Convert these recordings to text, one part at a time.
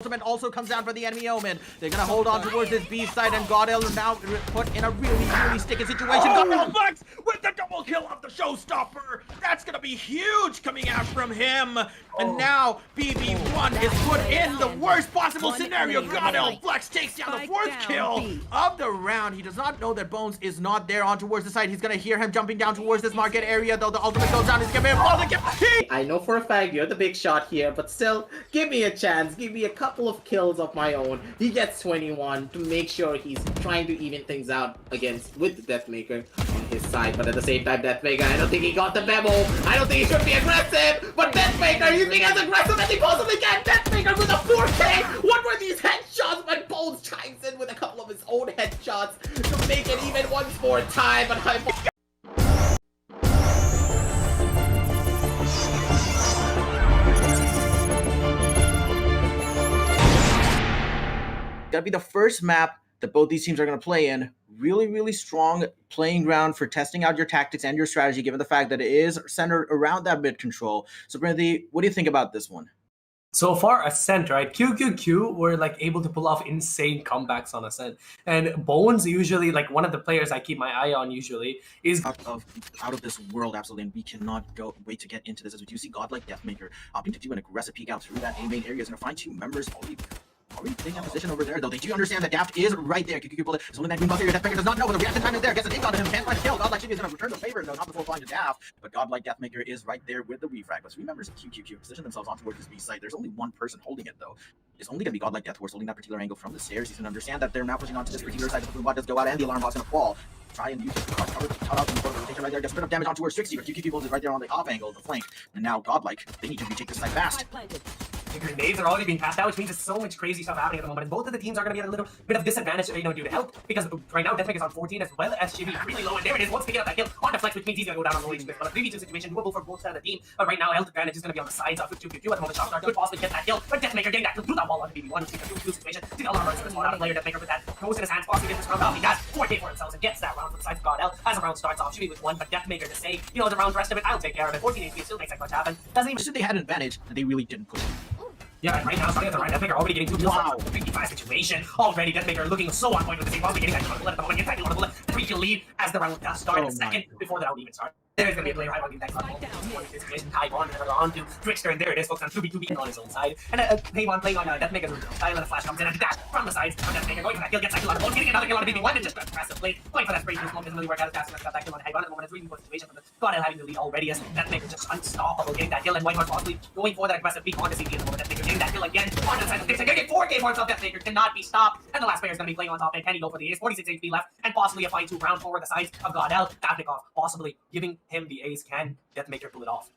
Ultimate also comes down for the enemy Omen. They're gonna hold on towards this B side, and GodL now put in a really sticky situation. GodL Flexx with the double kill of the showstopper. That's gonna be huge coming out from him. And now BB1 is put in the worst possible scenario. GodL Flexx takes down the fourth kill of the round. He does not know that Bones is not there on towards the side. He's gonna hear him jumping down towards this market area, though the ultimate goes down. He's giving him all the gift. I know for a fact you're the big shot here, but still, give me a chance. Give me a couple of kills of my own. He gets 21 to make sure he's trying to even things out with the DeathMaker on his side. But at the same time, DeathMaker, I don't think he got the memo. I don't think he should be aggressive. But DeathMaker, he's being as aggressive as he possibly can. DeathMaker with a 4K. What were these headshots? But Bones chimes in with a couple of his own headshots to make it even once more time. But Haivaan. Gotta be the first map that both these teams are going to play in. Really strong playing ground for testing out your tactics and your strategy, given the fact that it is centered around that mid control. So, Brindley, what do you think about this one? So far, Ascent, right? QQQ were like able to pull off insane comebacks on Ascent, and Bones usually, like one of the players I keep my eye on usually, is out of this world, absolutely, and we cannot wait to get into this as we do see GodLike DeathMaker opting to do an aggressive peek out through that A main area. Is going to find two members already taking a position over there, though. They do understand that Daft is right there. QQQ bullet is only that green buff here. DeathMaker does not know, but the reaction time is there. Gets a take on him. Can't find a kill. GodLike is going to return the favor, though, not before flying to Daft. But GodLike DeathMaker is right there with the refrag. But three members of QQQ position themselves on towards this B site. There's only one person holding it, though. It's only going to be GodLike Deathhorse holding that particular angle from the stairs. He's going to understand that they're now pushing onto this particular side. The boom bot does go out, and the alarm bot's going to fall. Try and use it to cover the cut out the rotation right there. Gets a bit of damage on towards 60, but QQQ is right there on the off angle, the flank. And now GodLike, they need to retake this side fast. Grenades are already being passed out, which means there's so much crazy stuff happening at the moment. And both of the teams are going to be at a little bit of disadvantage, due to health, because right now DeathMaker is on 14 as well as Chibi really low. And there it is, once picking up that kill on the Flexx, which means he's going to go down on the lead. But a 3v2 situation doable for both sides of the team. But right now, health advantage is going to be on the sides of QQQ at the moment. Shotguard could possibly get that kill, but DeathMaker getting that kill through that wall on the BB1. It's a 2v2 situation. See the alarm burst out of player. DeathMaker with that goes in his hands, possibly gets this round off. He does 4K for himself and gets that round from the sides of GodL as the round starts off. Chibi with one, but DeathMaker to say, the round rest of it, I'll take care of it. 14 HP still makes that much happen. Doesn't even. Should they had an advantage, they really didn't push it. Yeah, and right now, starting at the right, DeathMaker already getting 2 kills from the 55 situation. Already, DeathMaker looking so on point with the same. Probably getting that kill on the bullet at the moment. Gets that kill on the bullet. 3 kill lead as the round does start in a second before the round even starts. There's going to be a player Haivaan getting that kill. Haivaan never on to Trickster, and there it is, folks, on 2v2 on his own side. And Haivaan playing on DeathMaker's original style, and a flash comes in and a dash from the sides. DeathMaker going for that kill, gets that kill on the ball, getting another kill on the BB1, and just aggressive play. Going for that spray, this moment doesn't really work out as fast as got that kill on Haivaan at the moment. It's really good situation for the GodL having the lead already, as DeathMaker just unstoppable, getting that kill, and Whitehorse possibly going for that aggressive peek on the CP at the moment. DeathMaker getting that kill again on the side of the Trickster, getting 4K for himself. DeathMaker cannot be stopped, and the last player is going to be playing on top, and can he go for the ace? 46 HP left, and possibly a 5-2 round for the sides of GodL. Davnikov possibly giving him the ace. Can DeathMaker pull it off?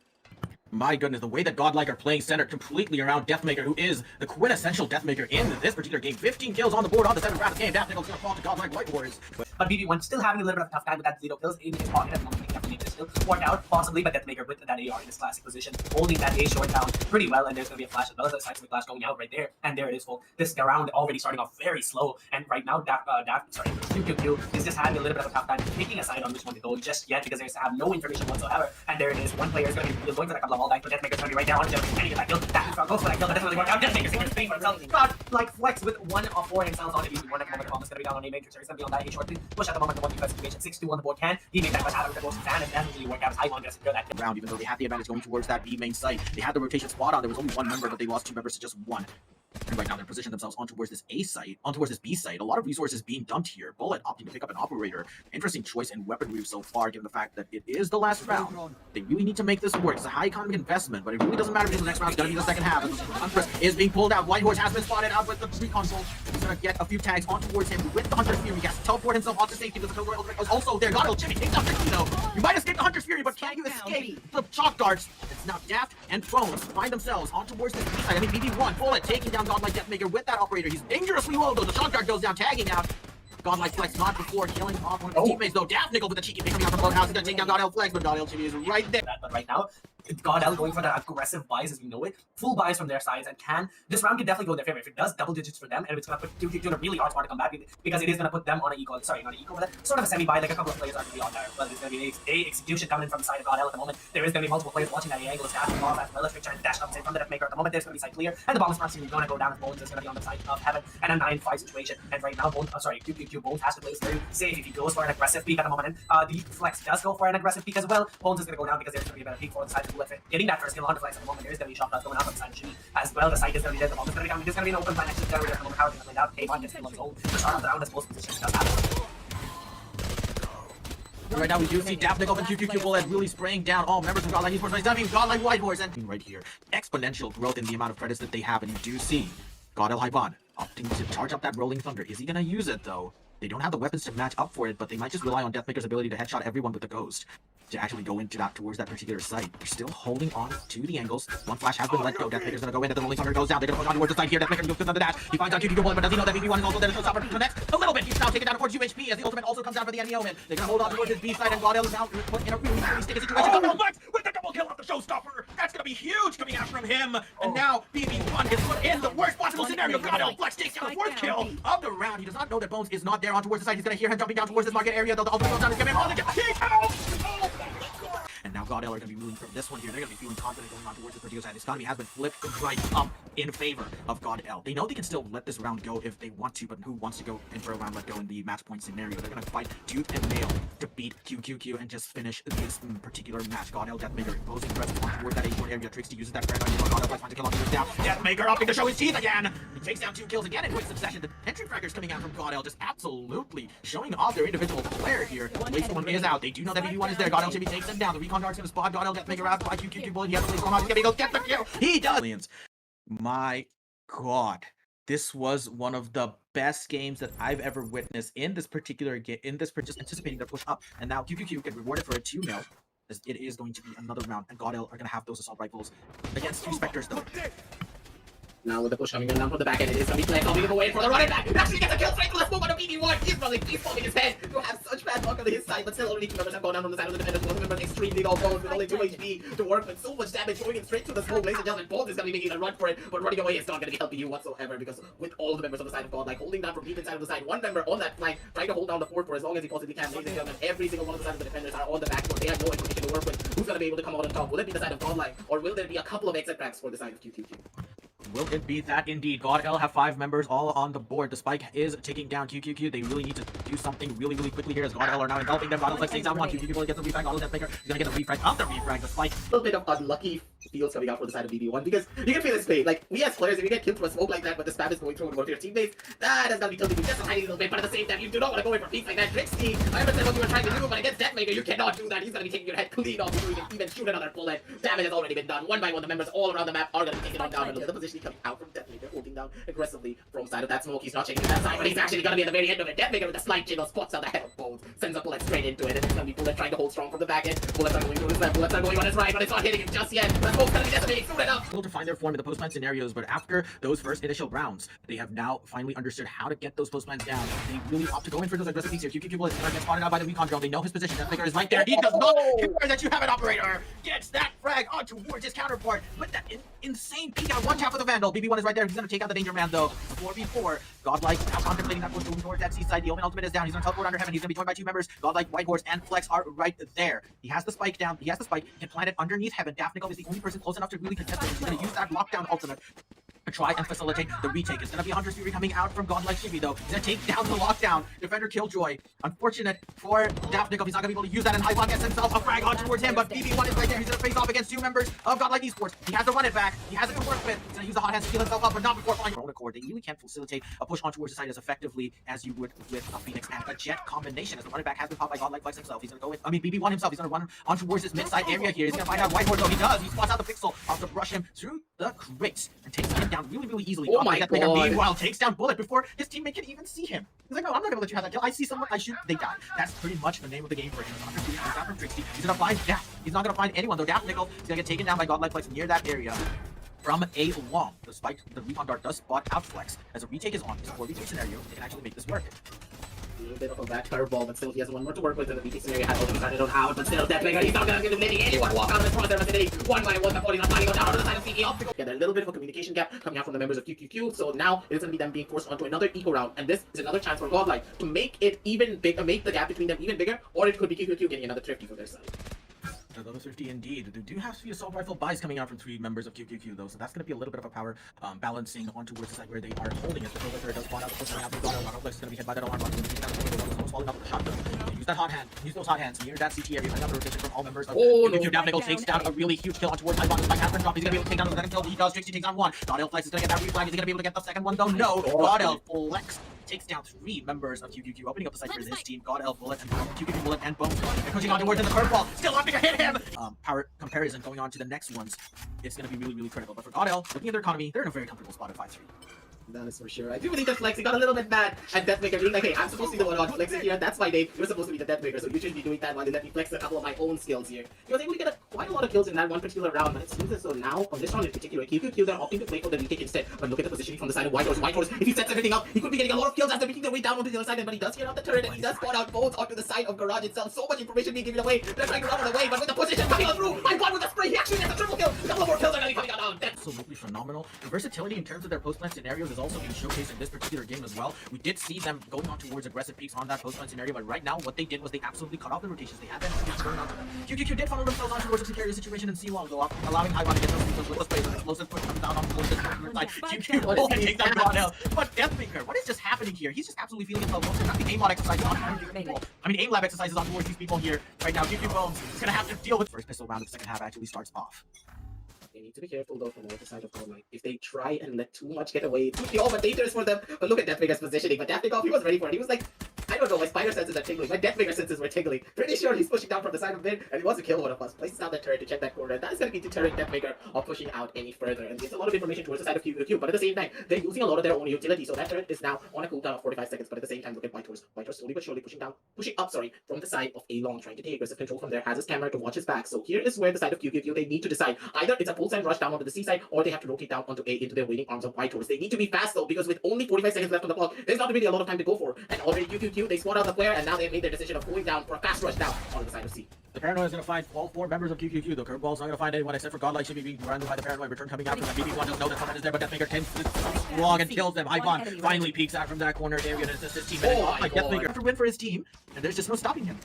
My goodness, the way that GodLike are playing center completely around DeathMaker, who is the quintessential DeathMaker in this particular game. 15 kills on the board on the 7th round of the game. DeathMaker's going to fall to GodLike Whitehorse. But BB1 still having a little bit of a tough time with that 0 kills in his pocket at the moment. Definitely still work out, possibly, but DeathMaker with that AR in his classic position, holding that A short down pretty well, and there's going to be a flash as well as a seismic flash going out right there. And there it is, folks. This round already starting off very slow, and right now, QQQ is just having a little bit of a tough time picking a side on which one to go just yet, because they have no information whatsoever. And there it is, one player is going to be going for a couple of wall dice, but DeathMaker's going to be right there on him. Can he get that kill? That goes for that kill, that doesn't really work out. DeathMaker's taking space for himself. GodLike Flexx with 1 of 4 himself on the BB1 at the moment. Bomb is going to be down on A matrix. He's going to be on that A short push at the moment. The one defense situation 6-2 on the board. Can he make that much happen with the most fan? It doesn't really work out as Haivaan gets to secure that kill round, even though they had the advantage going towards that B main site. They had the rotation spot on. There was only one member, but they lost 2 members to just 1. And right now they're positioning themselves on towards this A site, on towards this B site. A lot of resources being dumped here. Bullet opting to pick up an operator. Interesting choice in weaponry so far, given the fact that it is the last round. They really need to make this work. It's a high economic investment, but it really doesn't matter because the next round is going to be the second half. Huntress is being pulled out. Whitehorse has been spotted out with the recon bolt. He's going to get a few tags on towards him with the Hunter's Fury. He has to teleport himself onto safety because the Pilgrim Ultimate was also there. GodL Jimmy takes out 50 though. You might escape the Hunter's Fury, but can you escape the shock darts? It's now Daft and Bones find themselves on towards this B side. I mean, BB1 Bullet taking down GodLike DeathMaker with that operator. He's dangerously low though. The shock dart goes down, tagging out GodLike Flexx not before killing off one of his teammates though. DeathMaker with the cheeky pick coming out from both houses. He's gonna take down GodL Flexx, but GodL Jimmy is right there. But right now, GodL going for that aggressive buys as we know it, full buys from their sides, and this round can definitely go in their favor if it does double digits for them, and it's gonna put QQQ in a really hard spot to come back because it is gonna put them on an equal, sorry, not an equal, but sort of a semi buy. Like a couple of players are gonna be on there, but it's gonna be a execution coming in from the side of GodL at the moment. There is gonna be multiple players watching that angle, stashing the bomb as well as trying to dash up from the DeathMaker at the moment. There's gonna be side clear, and the bomb is not gonna go down as Bones is gonna be on the side of Haivaan, and a 9-5 situation. And right now, QQQ Bones has to play very safe if he goes for an aggressive peek at the moment. The Flexx does go for an aggressive peek as well. Bones is gonna go down because there's gonna be a better peek for the side of Bullet. Getting that first kill on the Flexx at the moment. There is gonna be shot going out on the side of Shimmy as well. The side is gonna be there. The bomb is gonna be coming. There's gonna be an open plan next to generator at the moment. How are they gonna play out? Haivaan gets kill on his own. The start of the round as most positions does happen. Right now we do see DeathMaker and QQQ Bullet really spraying down all members of GodLike Esports, but he's not even GodLike Whitehorse, and right here, exponential growth in the amount of credits that they have, and you do see Haivaan opting to charge up that Rolling Thunder. Is he gonna use it though? They don't have the weapons to match up for it, but they might just rely on DeathMaker's ability to headshot everyone with the Ghost to actually go into that towards that particular site. They're still holding on to the angles. One flash has been let go. DeathMaker's gonna go in, and the Rolling Thunder goes down. They're gonna push on towards the side here. DeathMaker goes to the dash. He finds out QQQ Bullet, but does he know that BB1 is also there to suffer? Connects a little bit. He's now taken down towards UHP as the ultimate also comes down for the enemy omen. They're gonna hold on towards his B side, and GodL is now put in a really sticky situation. Oh, Flex with the double kill off the showstopper. That's gonna be huge coming out from him. And now BB1 is put in the worst possible scenario. GodL Flexx takes down the fourth kill of the round. He does not know that Bones is not there on towards the side. He's gonna hear him jumping down towards this market area, though the ultimate goes down. He's gonna be all the kill. And now GodL are going to be moving from this one here. They're going to be feeling confident going on towards this particular side. This economy has been flipped right up in favor of GodL. They know they can still let this round go if they want to, but who wants to go in for a round let go in the match point scenario? They're going to fight tooth and nail to beat QQQ and just finish this particular match. GodL, DeathMaker imposing presence on towards that A4 area. Trixie uses that frag on GodL, finds to kill on down. DeathMaker opting to show his teeth again. He takes down 2 kills again in quick succession. The entry fraggers coming out from GodL just absolutely showing off their individual flair here. Waste one is out. They do know that BB1 is there. GodL Jimmy takes them down. The recon dart's going to spot GodL. DeathMaker out by QQQ Bullet. He has to place one on. He's gonna go get the kill. He does. My God, this was one of the best games that I've ever witnessed in this particular game. Just anticipating their push up, and now QQQ get rewarded for a 2-0. As it is going to be another round, and GodL are gonna have those assault rifles against 2 Spectres though. Now with the push coming down from the back end, it is going to be Flexx coming away for the running back. Actually gets a kill straight to the smoke on the BB1. He's probably folding his head to have such bad luck on his side, but still only 2 members have gone down from the side of the defenders. One member extremely low Bones with only 2 HP to work with. So much damage going in straight to the smoke. Ladies and gentlemen, Bones is going to be making a run for it, but running away is not going to be helping you whatsoever because with all the members on the side of GodLike holding down from deep inside of the side, one member on that flank trying to hold down the fort for as long as he possibly can. Ladies and gentlemen, every single one of the sides of the defenders are on the back foot. They have no information to work with. Who's going to be able to come out on top? Will it be the side of GodLike, or will there be a couple of exit cracks for the side of QQQ? Will it be that indeed? GodL have 5 members all on the board. The spike is taking down QQQ. They really need to do something really quickly here as GodL are now engulfing them. GodL Flexx takes out one. QQQ gets the refrag. GodL DeathMaker is going to get the refrag of the refrag. The spike. A little bit of unlucky feels coming out for the side of BB1 because you can feel his pain. Like, we as players, if you get killed through a smoke like that, but the spam is going through and going to your teammates, that is going to be tilting you just a tiny little bit, but at the same time, you do not want to go in for peaks like that. Trixie, I understand what you were trying to do, but against DeathMaker, you cannot do that. He's going to be taking your head clean off before you can even shoot another bullet. Damage has already been done. One by one, the members all around the map are going to be taken on down. And look at the position coming out from DeathMaker, holding down aggressively from side of that smoke. He's not checking that side, but he's actually going to be at the very end of it. DeathMaker with a slight jiggle spots out the head of Bones, sends a bullet straight into it, and it's going to be Bullet trying to hold strong from the back end. Bullets are going to his left, bullets are going on his right, but it's not hitting him just yet. The smoke's going to be decimating soon enough. Able to find their form in the post-plan scenarios, but after those first initial rounds, they have now finally understood how to get those post-plans down. They really opt to go in for those aggressive peaks here. QQQ Bullet is get spotted out by the recon drone. They know his position. DeathMaker is right there. He does not care that you have an operator. Gets that frag on towards his counterpart. With that insane peek out, one tap with the Vandal. BB1 is right there. He's going to take out the Danger Man though. 4v4. GodLike now contemplating that push towards that seaside. The Omen ultimate is down. He's going to teleport under Haivaan. He's going to be joined by 2 members. GodLike, Whitehorse, and Flexx are right there. He has the spike down. He has the spike. He can plant it underneath Haivaan. DeathMaker is the only person close enough to really contest it. He's going to use that lockdown ultimate to try and facilitate the retake. It's going to be Hunter's Fury coming out from GodLike Shimmy though. He's going to take down the lockdown. Defender Killjoy. Unfortunate for DeathMaker. He's not going to be able to use that, and Haivaan gets himself a frag on towards him, but BB1 is right there. He's going to face off against 2 members of GodLike Esports. He has to run it back. He has it to work with. He's going to use the hot hands to heal himself up, but not before flying Corona Core. They really can't facilitate a push on towards the side as effectively as you would with a Phoenix and a Jet combination, as the running back has been popped by GodLike Flexx himself. He's going to go in, BB1 himself. He's going to run on towards this mid-side area here. He's going to find out Whitehorse though. He does. He spots out the pixel off to brush him through the crates and takes him down really easily. Oh my God. Meanwhile, takes down Bullet before his teammate can even see him. He's like, no, I'm not going to let you have that kill. I see someone, I shoot, they die. That's pretty much the name of the game for him. He's down from Trixie. He's going to find Death. He's not going to find anyone though. DeathMaker is going to get taken down by GodLike Flexx near that area. From a long, despite the recon dart does spot out Flexx. As a retake is on, it's a 4v3 scenario, they can actually make this work. A little bit of a back curveball, but still he has one more to work with in the BT scenario. Has already started on out, but still DeathMaker, he's not gonna give letting anyone walk out of his crosshair vicinity. 1-1 before he's not finding down on the side of CK off the goal. Yeah, there's a little bit of a communication gap coming out from the members of QQQ, so now it's gonna be them being forced onto another eco round, and this is another chance for GodLike to make it even bigger, make the gap between them even bigger, or it could be QQQ getting another thrifty for their side. Another thrifty indeed. There do have to be assault rifle buys coming out from 3 members of QQQ though, so that's going to be a little bit of a power balancing on towards the side where they are holding it. The Pro does spawn out, pushing out. GodLike is going to be hit by that alarm button. Almost falling up with the shotgun. Use that hot hand. Use those hot hands near that CT area. Find out the rotation from all members of QQQ. DeathMaker takes down a really huge kill on towards Haivaan. Like Haivaan drop, he's going to be able to take down the second kill. He does. Trixie takes down 1. GodLike is going to get that reflag. Is he going to be able to get the second one though? No. GodLike Flexx takes down 3 members of QQQ, opening up the site for his team. GodLike Bullet and QQQ Bullet and Bones. They're pushing on towards the curveball. Still not going to hit him. Power comparison going on to the next ones. It's going to be really, really critical. But for GodLike, looking at their economy, they're in a very comfortable spot at 5-3. That is for sure. I do believe that Flexx got a little bit mad at DeathMaker being like, hey, I'm supposed to be the one on Flexx here. That's my name. You're supposed to be the DeathMaker, so you shouldn't be doing that while they let me flex a couple of my own skills here. He was able to get quite a lot of kills in that one particular round, but it seems as though now, on this round in particular, QQQ, they're opting to play for the retake instead. But look at the positioning from the side of Whitehorse. Whitehorse, if he sets everything up, he could be getting a lot of kills as they're making their way down onto the other side, but he does get out the turret, and he does spawn out both onto the side of Garage itself. So much information being given away. They're trying to run it away, but with the position coming on through, Haivaan with a spray, he actually gets a triple kill. A couple of more kills are going to be coming out. That's absolutely phenomenal. The versatility in terms of their post-plant scenarios is also being showcased in this particular game as well. We did see them going on towards aggressive peaks on that post-plant scenario, but right now what they did was they absolutely cut off the rotations. They had them going on to them. QQQ did funnel themselves on towards a precarious situation in C-Long, though, allowing Haivaan to get those with the plays. An explosive push comes down on towards this particular side. QQQ takes down GodLike. But DeathMaker, what is just happening here? He's just absolutely feeling himself. They're not the aim lab exercises on towards these people. I mean, aim lab exercises on towards these people here. Right now, QQ Bones is going to have to deal with first pistol round of the second half actually starts off. They need to be careful though from the other side of GodLike. If they try and let too much get away, it could be all but dangerous for them. But look at DeathMaker's positioning. But DeathMaker, he was ready for it. He was like, I don't know, my spider senses are tingling. My DeathMaker senses were tingling. Pretty sure he's pushing down from the side of mid, and he wants to kill one of us. Places down that turret to check that corner. That is going to be deterring DeathMaker of pushing out any further. And there's a lot of information towards the side of QQQ, but at the same time, they're using a lot of their own utility. So that turret is now on a cooldown of 45 seconds. But at the same time, look at Whitehorse. Whitehorse slowly but surely pushing up, from the side of A-Long, trying to take aggressive control from there. Has his camera to watch his back. So here is where the side of QQQ, they need to decide. Either it's a full send rush down onto the C side, or they have to rotate down onto A into their waiting arms of Whitehorse. They need to be fast though, because with only 45 seconds left on the clock, there's not really a lot of time to go for. And already QQQ, they spot out the flare, and now they've made their decision of going down for a fast rush down on the side of C. The Paranoid is going to find all 4 members of QQQ. The Curveball's not going to find anyone except for GodLike. Should be being surrounded by the Paranoid. Return coming out from that BB1. Doesn't know that someone is there, but DeathMaker tends to strong and kills them. Haivaan finally peeks out from that corner. They're going to assist his team. DeathMaker after win for his team, and there's just no stopping him.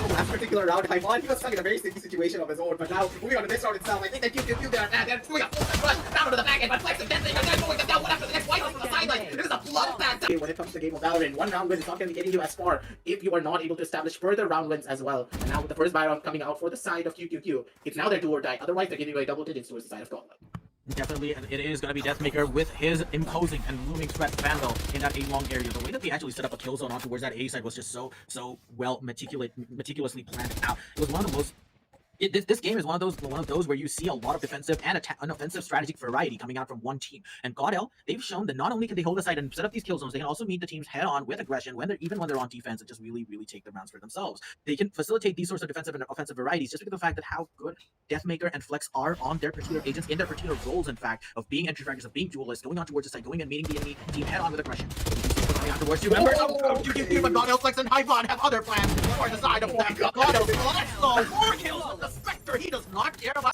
Last particular round, Haivaan, he was stuck in a very sticky situation of his own, but now, moving on to this round itself, I think that QQQ they're doing a full rush down to the back end, but Flexx and DeathMaker, they're going them down one after the next. Whitehorse from the sideline. This is a bloodbath. When it comes to the game of Valorant, one round win is not going to be getting you as far if you are not able to establish further round wins as well. And now with the first buy round coming out for the side of QQQ, it's now their do or die. Otherwise, they're giving away double digits towards the side of GodLike. Definitely, and it is going to be DeathMaker with his imposing and looming threat Vandal in that A-Long area. The way that they actually set up a kill zone on towards that A side was just so well meticulously planned out. It was one of the most. This game is one of those where you see a lot of defensive and an offensive strategic variety coming out from one team. And GodLike, they've shown that not only can they hold the side and set up these kill zones, they can also meet the teams head on with aggression even when they're on defense and just really take the rounds for themselves. They can facilitate these sorts of defensive and offensive varieties just because of the fact that how good DeathMaker and Flexx are on their particular agents in their particular roles. In fact, of being entry fraggers, of being duelists, going on towards the side, going and meeting the enemy team head on with aggression. Coming out towards you members of QQQ, but GodLike, Flexx, and Haivaan have other plans for the side of them. GodLike, Flexx, 4 kills on the Spectre. He does not care about.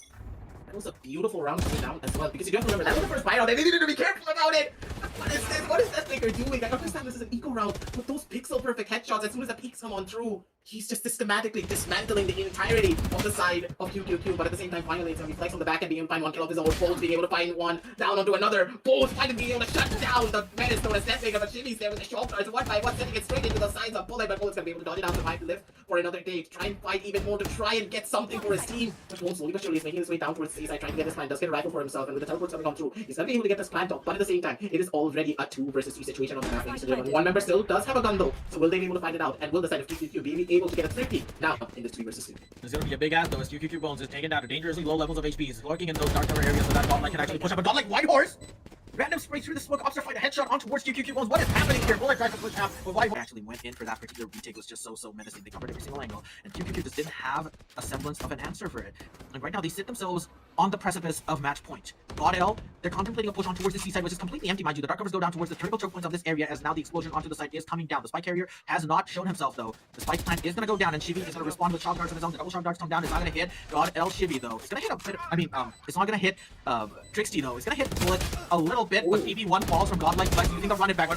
That was a beautiful round to down as well, because you do have to remember that was the first buy round. They needed to be careful about it. What is this? What is DeathMaker doing? I understand this is an eco round, but those pixel perfect headshots, as soon as the peaks come on through, he's just systematically dismantling the entirety of the side of QQQ, but at the same time, finally, it's going to be Flexx on the back and being able to find one kill of his own. Bolt being able to find one down onto another. Bolt finally being able to shut down the menace known as DeathMaker, but Jimmy's there with the shoulder. It's 1 by 1, sending it straight into the sides of Bullet, but Bullet's going to be able to dodge it out, survive to live for another day, to try and fight even more, to try and get something for his team. But Bolt slowly but surely is making his way down towards the seaside, trying to get this plant. Does get a rifle for himself, and with the teleports coming on through, he's going to be able to get this plant off, but at the same time, it is already a 2 versus 3 situation on the map, ladies and gentlemen. One member still does have a gun though, so will they be able to find it out? And will the side of QQQ be able to get a thrifty now in this 3 versus 2? There's going to be a big ass though as QQQ Bones is taken down to dangerously low levels of HP. He's lurking in those dark cover areas so that GodLike can actually push up. A GodLike Whitehorse! Random spray through the smoke, opts to find a headshot on towards QQQ Bones. What is happening here? Bullet tries to push out, but Whitehorse actually went in for that particular retake. Was just so menacing. They covered every single angle, and QQQ just didn't have a semblance of an answer for it. And right now they sit themselves on the precipice of match point. GodL, they're contemplating a push on towards the C side, which is completely empty, mind you. The dark covers go down towards the critical choke points of this area, as now the explosion onto the site is coming down. The spike carrier has not shown himself, though. The spike plant is going to go down, and Shivy is going to respond with shock darts of his own. The double shock darts come down. It's not going to hit GodL Shivy, though. It's going to hit a bit. It's not going to hit Trixie, though. It's going to hit Bullet a little bit, but maybe one falls from GodLike Flexx using the run it back.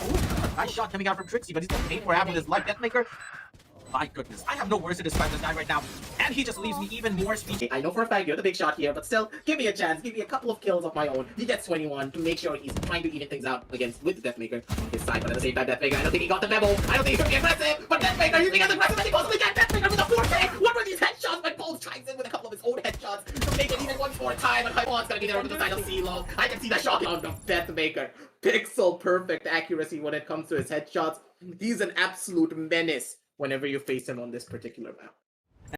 Nice shot coming out from Trixie, but he's going to pay for half with his life. DeathMaker. My goodness, I have no words to describe this guy right now, and he just leaves me even more speechless. I know for a fact you're the big shot here, but still, give me a chance, give me a couple of kills of my own. He gets 21 to make sure he's trying to even things out against with DeathMaker on his side, but at the same time, DeathMaker, I don't think he got the memo. I don't think he could be aggressive, but DeathMaker using as aggressive as he possibly can. DeathMaker with a 4K. What were these headshots? My Bolt chimes in with a couple of his own headshots to make it even one more time, and Haivaan's gonna be there on the side of C-Long. I can see the shot on DeathMaker. Pixel perfect accuracy when it comes to his headshots. He's an absolute menace whenever you face him on this particular map.